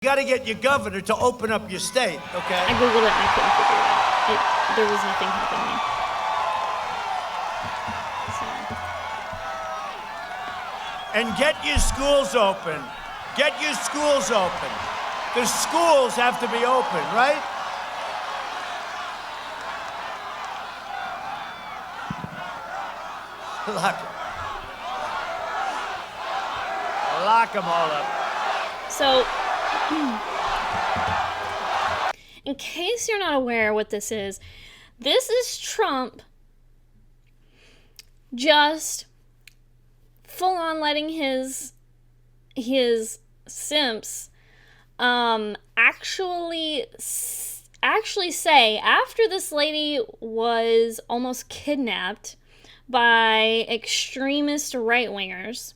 You got to get your governor to open up your state, okay? I Googled it and I couldn't figure it out. There was nothing happening. So. And get your schools open. Get your schools open. The schools have to be open, right? Lock them all up. So, in case you're not aware what this is Trump just full on letting his simps actually say, after this lady was almost kidnapped by extremist right-wingers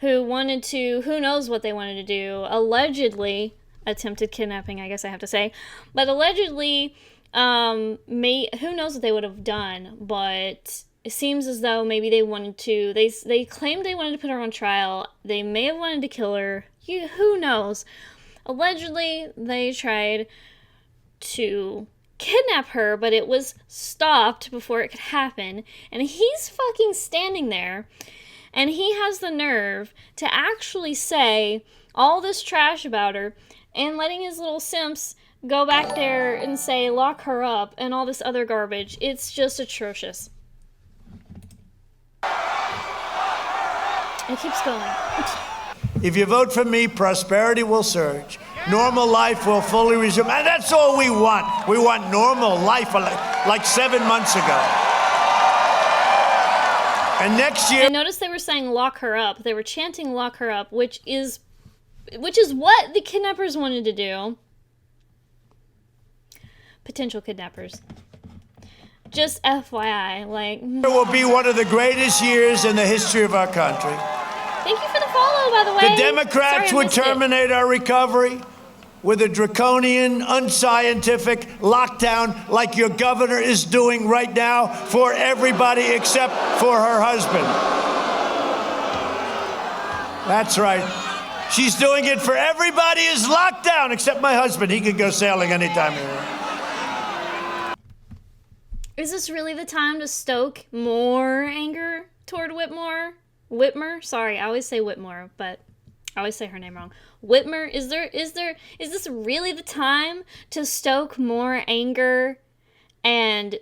who wanted to, who knows what they wanted to do, allegedly attempted kidnapping, I guess I have to say, but allegedly, who knows what they would have done, but it seems as though maybe they wanted to, they claimed they wanted to put her on trial, they may have wanted to kill her, who knows. Allegedly, they tried to kidnap her, but it was stopped before it could happen, and he's fucking standing there, and he has the nerve to actually say all this trash about her, and letting his little simps go back there and say, lock her up, and all this other garbage. It's just atrocious. It keeps going. If you vote for me, prosperity will surge. Normal life will fully resume. And that's all we want. We want normal life like 7 months ago. And next year... I noticed they were saying lock her up. They were chanting lock her up, which is what the kidnappers wanted to do. Potential kidnappers. Just FYI, like... It will be one of the greatest years in the history of our country. Thank you for the follow, by the way. The Democrats would terminate our recovery with a draconian, unscientific lockdown like your governor is doing right now for everybody except for her husband. That's right. She's doing it for everybody is locked down except my husband. He can go sailing anytime he wants. Is this really the time to stoke more anger toward Whitmer? Whitmer? Sorry, I always say Whitmore, but I always say her name wrong. Whitmer, is this really the time to stoke more anger and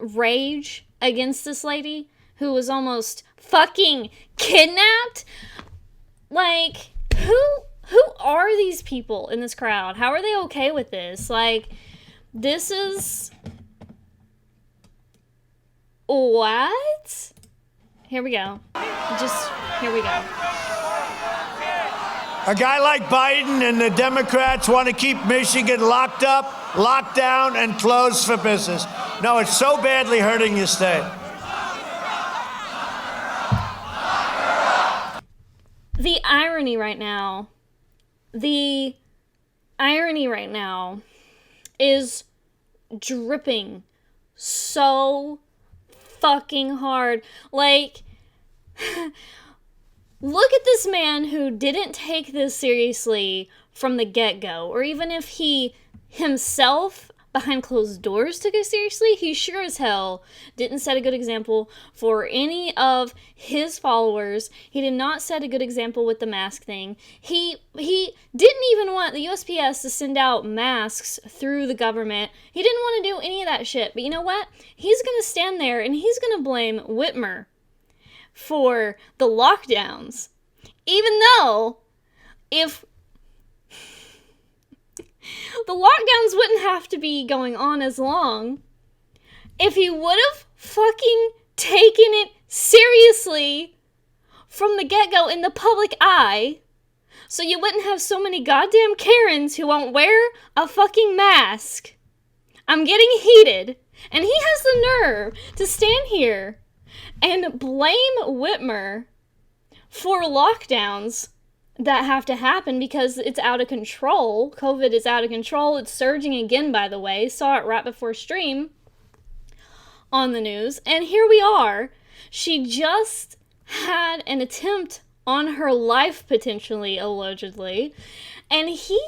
rage against this lady who was almost fucking kidnapped? Like, who are these people in this crowd? How are they okay with this? Like, this is... What? Here we go. Here we go. A guy like Biden and the Democrats want to keep Michigan locked up, locked down, and closed for business. No, it's so badly hurting your state. The irony right now is dripping so fucking hard. Like, look at this man who didn't take this seriously from the get-go, or even if he himself behind closed doors took it seriously, he sure as hell didn't set a good example for any of his followers. He did not set a good example with the mask thing. He didn't even want the USPS to send out masks through the government. He didn't want to do any of that shit. But you know what? He's going to stand there and he's going to blame Whitmer for the lockdowns. Even though if the lockdowns wouldn't have to be going on as long if he would have fucking taken it seriously from the get-go in the public eye, so you wouldn't have so many goddamn Karens who won't wear a fucking mask. I'm getting heated, and he has the nerve to stand here and blame Whitmer for lockdowns that have to happen because it's out of control. COVID is out of control. It's surging again, by the way. Saw it right before stream on the news. And here we are. She just had an attempt on her life, potentially, allegedly. And he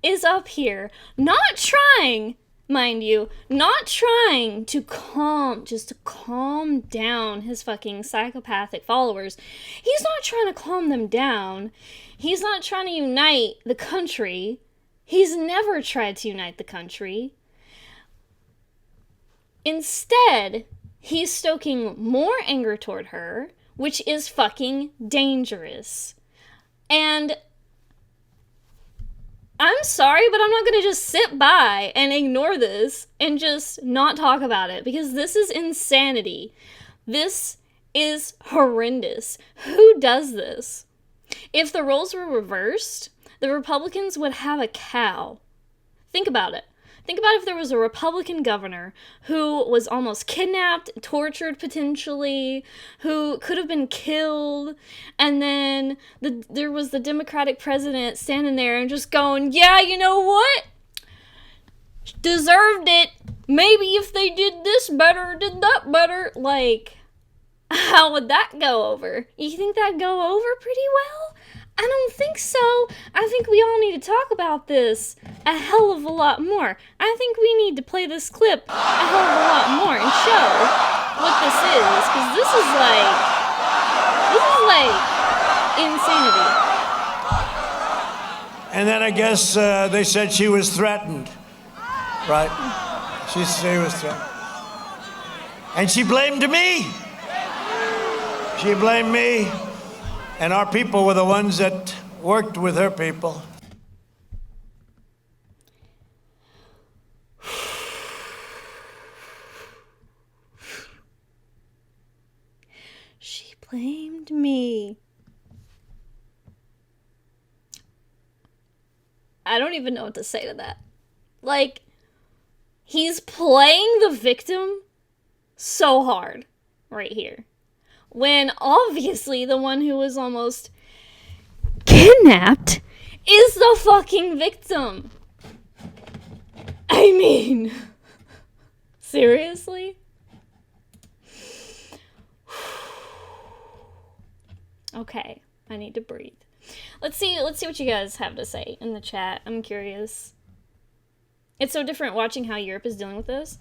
is up here not trying, mind you, not trying to calm down his fucking psychopathic followers. He's not trying to calm them down. He's not trying to unite the country. He's never tried to unite the country. Instead, he's stoking more anger toward her, which is fucking dangerous. And I'm sorry, but I'm not going to just sit by and ignore this and just not talk about it, because this is insanity. This is horrendous. Who does this? If the roles were reversed, the Republicans would have a cow. Think about it. Think about if there was a Republican governor who was almost kidnapped, tortured potentially, who could have been killed, and then there was the Democratic president standing there and just going, yeah, you know what? Deserved it. Maybe if they did this better, did that better. Like, how would that go over? You think that'd go over pretty well? I don't think so. I think we all need to talk about this a hell of a lot more. I think we need to play this clip a hell of a lot more and show what this is, because this is like insanity. And then I guess they said she was threatened, right? She was threatened. And she blamed me. She blamed me. And our people were the ones that worked with her people. She blamed me. I don't even know what to say to that. Like, he's playing the victim so hard right here, when obviously the one who was almost kidnapped is the fucking victim. I mean, seriously? Okay, I need to breathe. Let's see what you guys have to say in the chat. I'm curious. It's so different watching how Europe is dealing with this.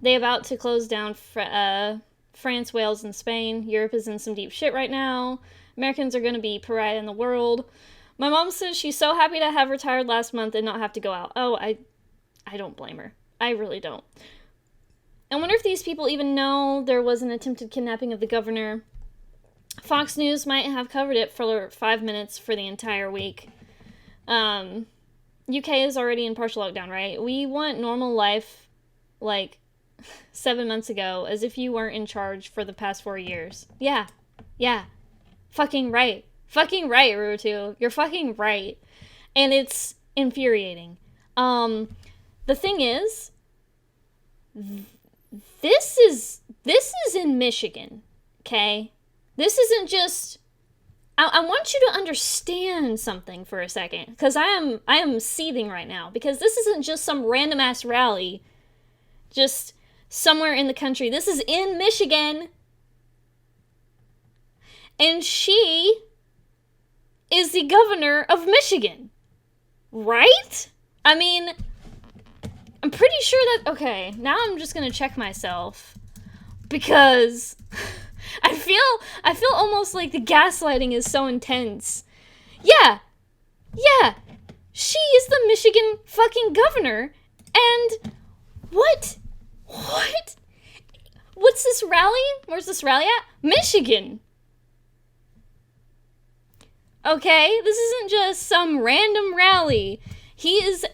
They about to close down France, Wales, and Spain. Europe is in some deep shit right now. Americans are going to be pariah in the world. My mom says she's so happy to have retired last month and not have to go out. Oh, I don't blame her. I really don't. I wonder if these people even know there was an attempted kidnapping of the governor. Fox News might have covered it for 5 minutes for the entire week. UK is already in partial lockdown, right? We want normal life like 7 months ago, as if you weren't in charge for the past 4 years. Yeah. Fucking right, Rutu. You're fucking right. And it's infuriating. The thing is, this is in Michigan, okay? This isn't just... I want you to understand something for a second, because I am seething right now, because this isn't just some random ass rally just somewhere in the country. This is in Michigan. And she is the governor of Michigan. Right? I mean, I'm pretty sure that... Okay, now I'm just gonna check myself, because I feel almost like the gaslighting is so intense. Yeah. She is the Michigan fucking governor. And what? What's this rally? Where's this rally at? Michigan. Okay, this isn't just some random rally. He is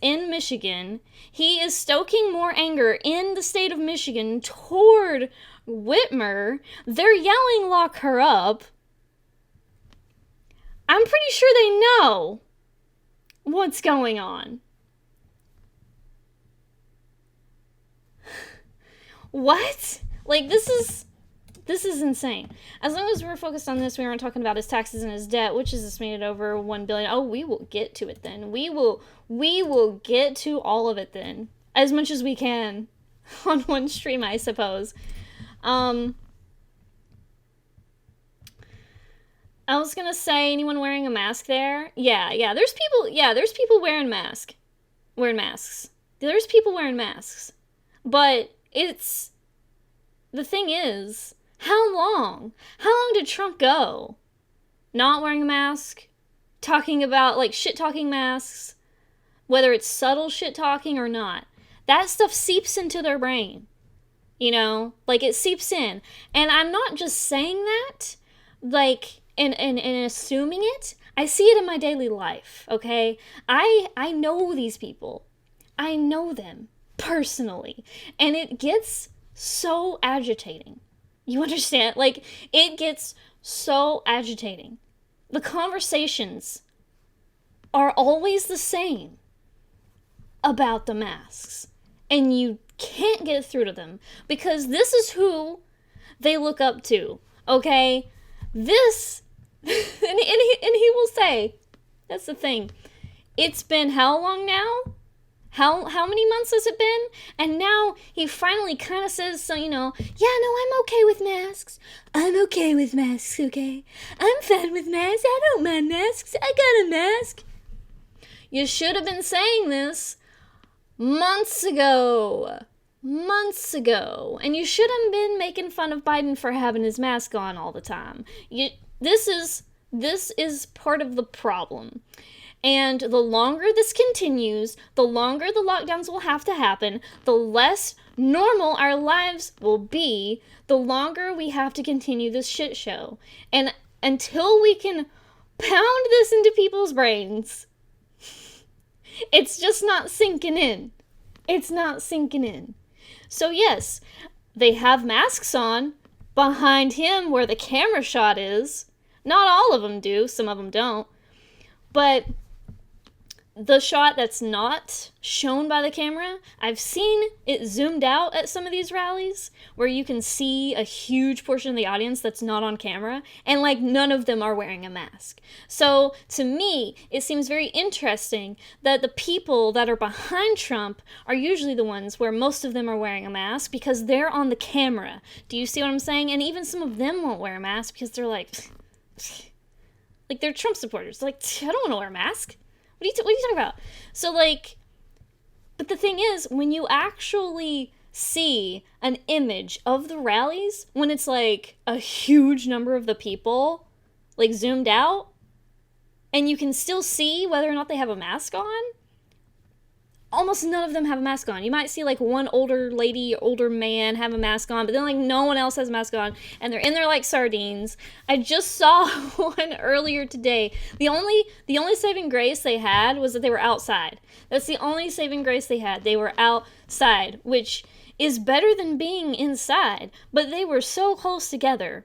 in Michigan. He is stoking more anger in the state of Michigan toward Whitmer. They're yelling, lock her up. I'm pretty sure they know what's going on. What? Like, this is insane. As long as we're focused on this, we aren't talking about his taxes and his debt, which is estimated over $1 billion. Oh, we will get to it then. We will get to all of it then. As much as we can. On one stream, I suppose. I was gonna say, anyone wearing a mask there? Yeah, there's people, wearing masks. There's people wearing masks. But the thing is, how long? How long did Trump go? Not wearing a mask? Talking about, like, shit-talking masks? Whether it's subtle shit-talking or not. That stuff seeps into their brain. You know? Like, it seeps in. And I'm not just saying that, like, and assuming it. I see it in my daily life, okay? I know these people. I know them personally. And it gets so agitating. You understand? Like, it gets so agitating. The conversations are always the same about the masks. And you can't get through to them because this is who they look up to, okay? This, and he will say, that's the thing, it's been how long now? How many months has it been? And now he finally kind of says, so, you know, yeah, no, I'm okay with masks. I'm okay with masks, okay? I'm fine with masks. I don't mind masks. I got a mask. You should have been saying this months ago. And you shouldn't have been making fun of Biden for having his mask on all the time. This is part of the problem. And the longer this continues, the longer the lockdowns will have to happen, the less normal our lives will be, the longer we have to continue this shit show. And until we can pound this into people's brains, it's just not sinking in. It's not sinking in. So yes, they have masks on behind him where the camera shot is. Not all of them do, some of them don't. But the shot that's not shown by the camera, I've seen it zoomed out at some of these rallies where you can see a huge portion of the audience that's not on camera, and like none of them are wearing a mask. So to me, it seems very interesting that the people that are behind Trump are usually the ones where most of them are wearing a mask because they're on the camera. Do you see what I'm saying? And even some of them won't wear a mask because they're like they're Trump supporters. They're like, I don't want to wear a mask. What are you talking about? So, like, but the thing is, when you actually see an image of the rallies, when it's, like, a huge number of the people, like, zoomed out, and you can still see whether or not they have a mask on, almost none of them have a mask on. You might see, like, one older lady, older man have a mask on, but then, like, no one else has a mask on, and they're in there like sardines. I just saw one earlier today. The only saving grace they had was that they were outside. That's the only saving grace they had. They were outside, which is better than being inside, but they were so close together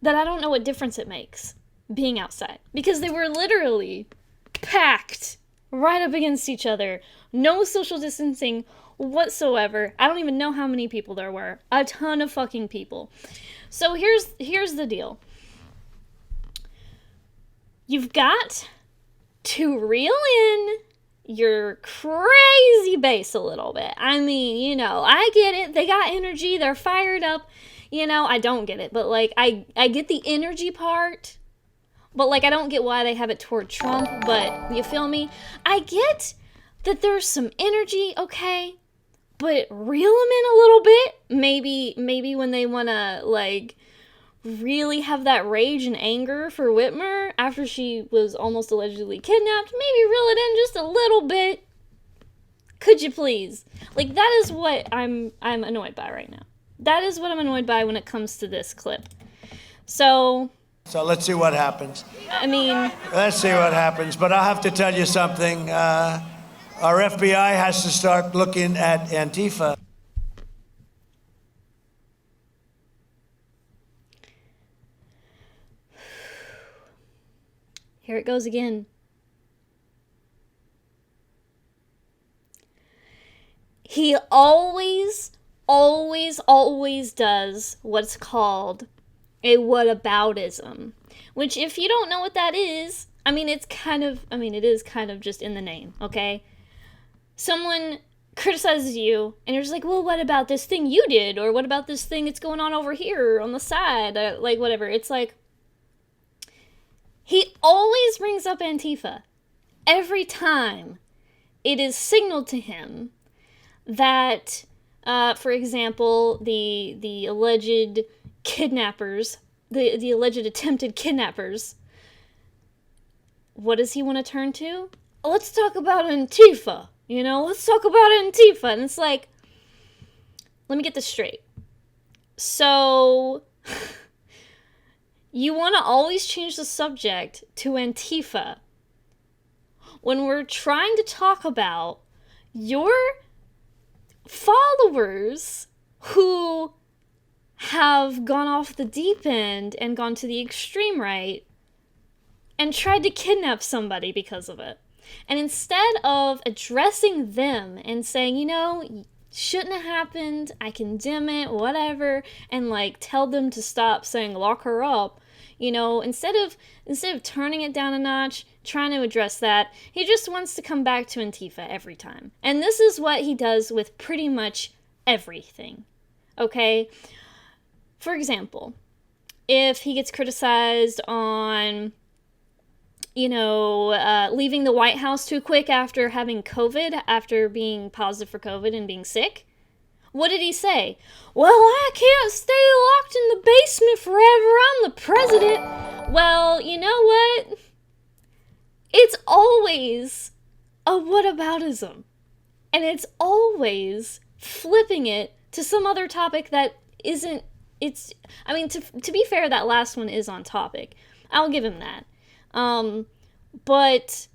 that I don't know what difference it makes being outside, because they were literally packed right up against each other. No social distancing whatsoever. I don't even know how many people there were. A ton of fucking people. So here's the deal. You've got to reel in your crazy base a little bit. I mean, you know, I get it. They got energy. They're fired up. You know, I don't get it. But, like, I get the energy part. But, like, I don't get why they have it toward Trump, but you feel me? I get that there's some energy, okay? But reel them in a little bit. Maybe when they want to, like, really have that rage and anger for Whitmer after she was almost allegedly kidnapped, maybe reel it in just a little bit. Could you please? Like, that is what I'm annoyed by right now. That is what I'm annoyed by when it comes to this clip. So let's see what happens. I mean, let's see what happens. But I'll have to tell you something. Our FBI has to start looking at Antifa. Here it goes again. He always does what's called a whataboutism, which, if you don't know what that is, it is kind of just in the name, okay? Someone criticizes you, and you're just like, well, what about this thing you did? Or what about this thing that's going on over here on the side? Like, whatever. It's like, He always brings up Antifa. Every time it is signaled to him that, for example, the alleged kidnappers, the alleged attempted kidnappers, what does he want to turn to? Let's talk about Antifa. Let's talk about Antifa. And it's like, let me get this straight. So, you want to always change the subject to Antifa when we're trying to talk about your followers who have gone off the deep end and gone to the extreme right and tried to kidnap somebody because of it. And instead of addressing them and saying, shouldn't have happened, I condemn it, whatever, and tell them to stop saying lock her up, instead of turning it down a notch, trying to address that, he just wants to come back to Antifa every time. And this is what he does with pretty much everything. Okay? For example, if he gets criticized on leaving the White House too quick after having COVID, after being positive for COVID and being sick, what did he say? Well, I can't stay locked in the basement forever. I'm the president. Well, you know what? It's always a whataboutism. And it's always flipping it to some other topic that isn't, to be fair, that last one is on topic. I'll give him that. But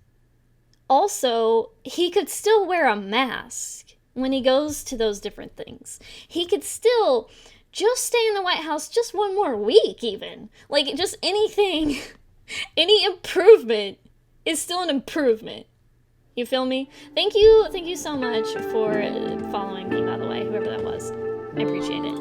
also, he could still wear a mask when he goes to those different things. He could still just stay in the White House just one more week, even. Just anything, any improvement is still an improvement. You feel me? Thank you so much for following me, by the way, whoever that was. I appreciate it.